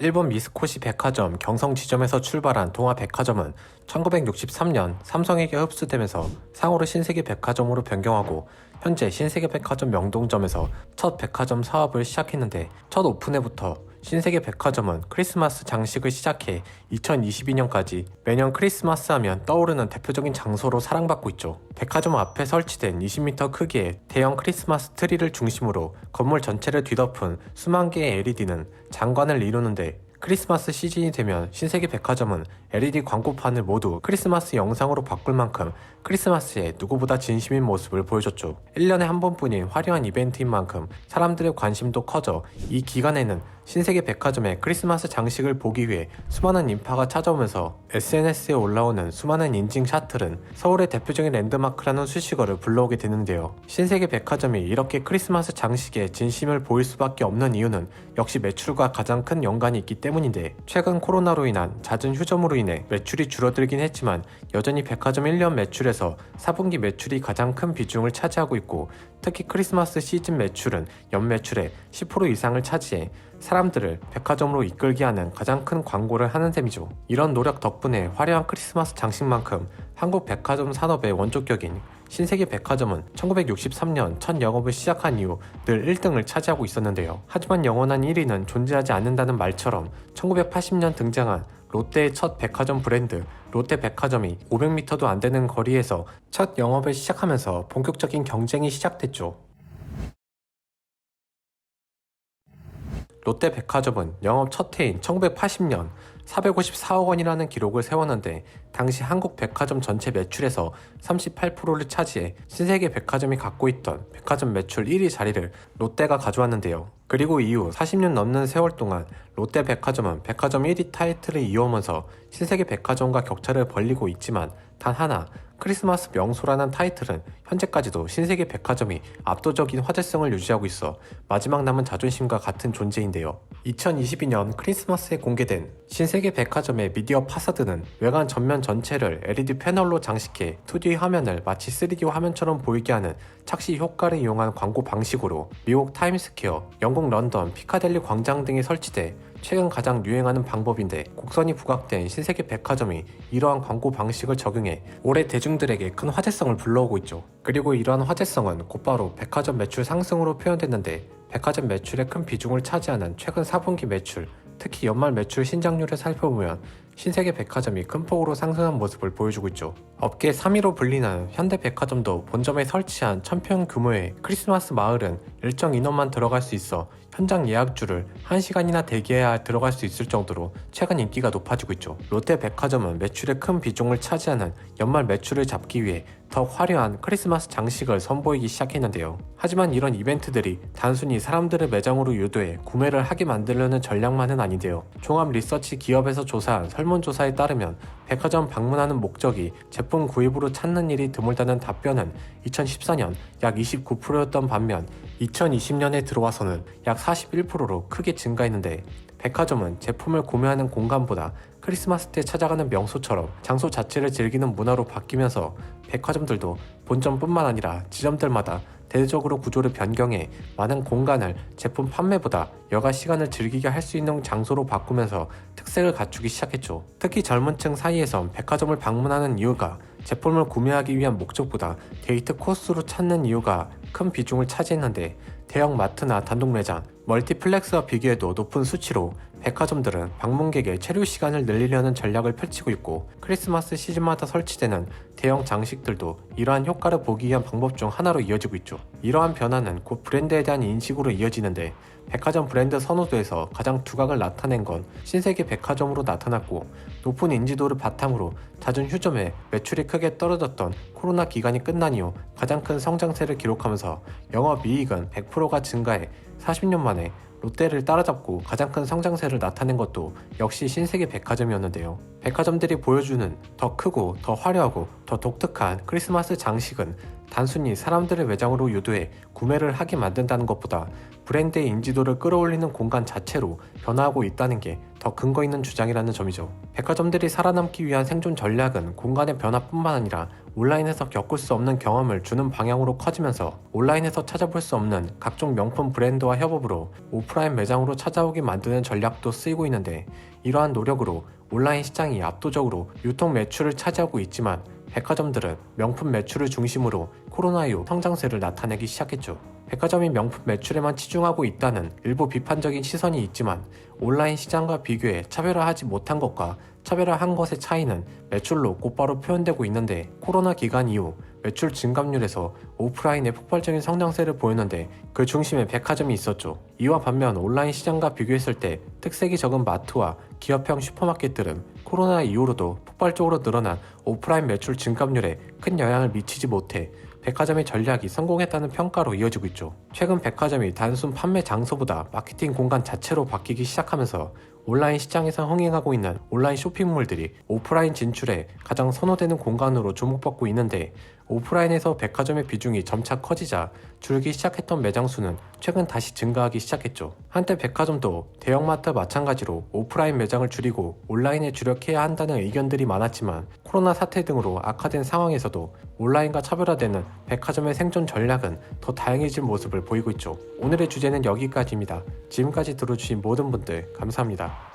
일본 미쓰코시 백화점 경성 지점에서 출발한 동아 백화점은 1963년 삼성에게 흡수되면서 상호를 신세계 백화점으로 변경하고 현재 신세계 백화점 명동점에서 첫 백화점 사업을 시작했는데, 첫 오픈해부터 신세계 백화점은 크리스마스 장식을 시작해 2022년까지 매년 크리스마스 하면 떠오르는 대표적인 장소로 사랑받고 있죠. 백화점 앞에 설치된 20m 크기의 대형 크리스마스 트리를 중심으로 건물 전체를 뒤덮은 수만 개의 LED는 장관을 이루는데, 크리스마스 시즌이 되면 신세계 백화점은 LED 광고판을 모두 크리스마스 영상으로 바꿀 만큼 크리스마스에 누구보다 진심인 모습을 보여줬죠. 1년에 한 번뿐인 화려한 이벤트인 만큼 사람들의 관심도 커져 이 기간에는 신세계 백화점의 크리스마스 장식을 보기 위해 수많은 인파가 찾아오면서 SNS에 올라오는 수많은 인증 샷들은 서울의 대표적인 랜드마크라는 수식어를 불러오게 되는데요. 신세계 백화점이 이렇게 크리스마스 장식에 진심을 보일 수밖에 없는 이유는 역시 매출과 가장 큰 연관이 있기 때문인데, 최근 코로나로 인한 잦은 휴점으로 인해 매출이 줄어들긴 했지만 여전히 백화점 1년 매출에서 4분기 매출이 가장 큰 비중을 차지하고 있고, 특히 크리스마스 시즌 매출은 연 매출의 10% 이상을 차지해 사람들을 백화점으로 이끌게 하는 가장 큰 광고를 하는 셈이죠. 이런 노력 덕분에 화려한 크리스마스 장식만큼 한국 백화점 산업의 원조격인 신세계 백화점은 1963년 첫 영업을 시작한 이후 늘 1등을 차지하고 있었는데요. 하지만 영원한 1위는 존재하지 않는다는 말처럼 1980년 등장한 롯데의 첫 백화점 브랜드 롯데백화점이 500m도 안 되는 거리에서 첫 영업을 시작하면서 본격적인 경쟁이 시작됐죠. 롯데백화점은 영업 첫 해인 1980년 454억 원이라는 기록을 세웠는데, 당시 한국 백화점 전체 매출에서 38%를 차지해 신세계 백화점이 갖고 있던 백화점 매출 1위 자리를 롯데가 가져왔는데요. 그리고 이후 40년 넘는 세월 동안 롯데백화점은 백화점 1위 타이틀을 이어오면서 신세계 백화점과 격차를 벌리고 있지만, 단 하나 크리스마스 명소라는 타이틀은 현재까지도 신세계 백화점이 압도적인 화제성을 유지하고 있어 마지막 남은 자존심과 같은 존재인데요. 2022년 크리스마스에 공개된 신세계 백화점의 미디어 파사드는 외관 전면 전체를 LED 패널로 장식해 2D 화면을 마치 3D 화면처럼 보이게 하는 착시 효과를 이용한 광고 방식으로 미국 타임스퀘어, 영국 런던 피카델리 광장 등에 설치돼 최근 가장 유행하는 방법인데, 곡선이 부각된 신세계 백화점이 이러한 광고 방식을 적용해 올해 대중들에게 큰 화제성을 불러오고 있죠. 그리고 이러한 화제성은 곧바로 백화점 매출 상승으로 표현됐는데, 백화점 매출의 큰 비중을 차지하는 최근 4분기 매출, 특히 연말 매출 신장률을 살펴보면 신세계 백화점이 큰 폭으로 상승한 모습을 보여주고 있죠. 업계 3위로 불리는 현대백화점도 본점에 설치한 1000평 규모의 크리스마스 마을은 일정 인원만 들어갈 수 있어 현장 예약줄을 1시간이나 대기해야 들어갈 수 있을 정도로 최근 인기가 높아지고 있죠. 롯데백화점은 매출의 큰 비중을 차지하는 연말 매출을 잡기 위해 더 화려한 크리스마스 장식을 선보이기 시작했는데요. 하지만 이런 이벤트들이 단순히 사람들을 매장으로 유도해 구매를 하게 만들려는 전략만은 아닌데요. 종합 리서치 기업에서 조사한 설문조사에 따르면 백화점 방문하는 목적이 제품 구입으로 찾는 일이 드물다는 답변은 2014년 약 29%였던 반면 2020년에 들어와서는 약 41%로 크게 증가했는데, 백화점은 제품을 구매하는 공간보다 크리스마스 때 찾아가는 명소처럼 장소 자체를 즐기는 문화로 바뀌면서 백화점들도 본점뿐만 아니라 지점들마다 대대적으로 구조를 변경해 많은 공간을 제품 판매보다 여가 시간을 즐기게 할 수 있는 장소로 바꾸면서 특색을 갖추기 시작했죠. 특히 젊은 층 사이에선 백화점을 방문하는 이유가 제품을 구매하기 위한 목적보다 데이트 코스로 찾는 이유가 큰 비중을 차지했는데, 대형 마트나 단독 매장, 멀티플렉스와 비교해도 높은 수치로 백화점들은 방문객의 체류 시간을 늘리려는 전략을 펼치고 있고, 크리스마스 시즌마다 설치되는 대형 장식들도 이러한 효과를 보기 위한 방법 중 하나로 이어지고 있죠. 이러한 변화는 곧 브랜드에 대한 인식으로 이어지는데, 백화점 브랜드 선호도에서 가장 두각을 나타낸 건 신세계 백화점으로 나타났고, 높은 인지도를 바탕으로 잦은 휴점에 매출이 크게 떨어졌던 코로나 기간이 끝난 이후 가장 큰 성장세를 기록하면서 영업이익은 100%가 증가해 40년 만에 롯데를 따라잡고 가장 큰 성장세를 나타낸 것도 역시 신세계 백화점이었는데요. 백화점들이 보여주는 더 크고 더 화려하고 더 독특한 크리스마스 장식은 단순히 사람들을 매장으로 유도해 구매를 하게 만든다는 것보다 브랜드의 인지도를 끌어올리는 공간 자체로 변화하고 있다는 게 더 더 근거 있는 주장이라는 점이죠. 백화점들이 살아남기 위한 생존 전략은 공간의 변화뿐만 아니라 온라인에서 겪을 수 없는 경험을 주는 방향으로 커지면서 온라인에서 찾아볼 수 없는 각종 명품 브랜드와 협업으로 오프라인 매장으로 찾아오게 만드는 전략도 쓰이고 있는데, 이러한 노력으로 온라인 시장이 압도적으로 유통 매출을 차지하고 있지만 백화점들은 명품 매출을 중심으로 코로나 이후 성장세를 나타내기 시작했죠. 백화점이 명품 매출에만 치중하고 있다는 일부 비판적인 시선이 있지만, 온라인 시장과 비교해 차별화하지 못한 것과 차별화한 것의 차이는 매출로 곧바로 표현되고 있는데, 코로나 기간 이후 매출 증감률에서 오프라인의 폭발적인 성장세를 보였는데 그 중심에 백화점이 있었죠. 이와 반면 온라인 시장과 비교했을 때 특색이 적은 마트와 기업형 슈퍼마켓들은 코로나 이후로도 폭발적으로 늘어난 오프라인 매출 증감률에 큰 영향을 미치지 못해 백화점의 전략이 성공했다는 평가로 이어지고 있죠. 최근 백화점이 단순 판매 장소보다 마케팅 공간 자체로 바뀌기 시작하면서 온라인 시장에서 흥행하고 있는 온라인 쇼핑몰들이 오프라인 진출에 가장 선호되는 공간으로 주목받고 있는데, 오프라인에서 백화점의 비중이 점차 커지자 줄기 시작했던 매장 수는 최근 다시 증가하기 시작했죠. 한때 백화점도 대형마트와 마찬가지로 오프라인 매장을 줄이고 온라인에 주력해야 한다는 의견들이 많았지만, 코로나 사태 등으로 악화된 상황에서도 온라인과 차별화되는 백화점의 생존 전략은 더 다양해질 모습을 보이고 있죠. 오늘의 주제는 여기까지입니다. 지금까지 들어주신 모든 분들 감사합니다.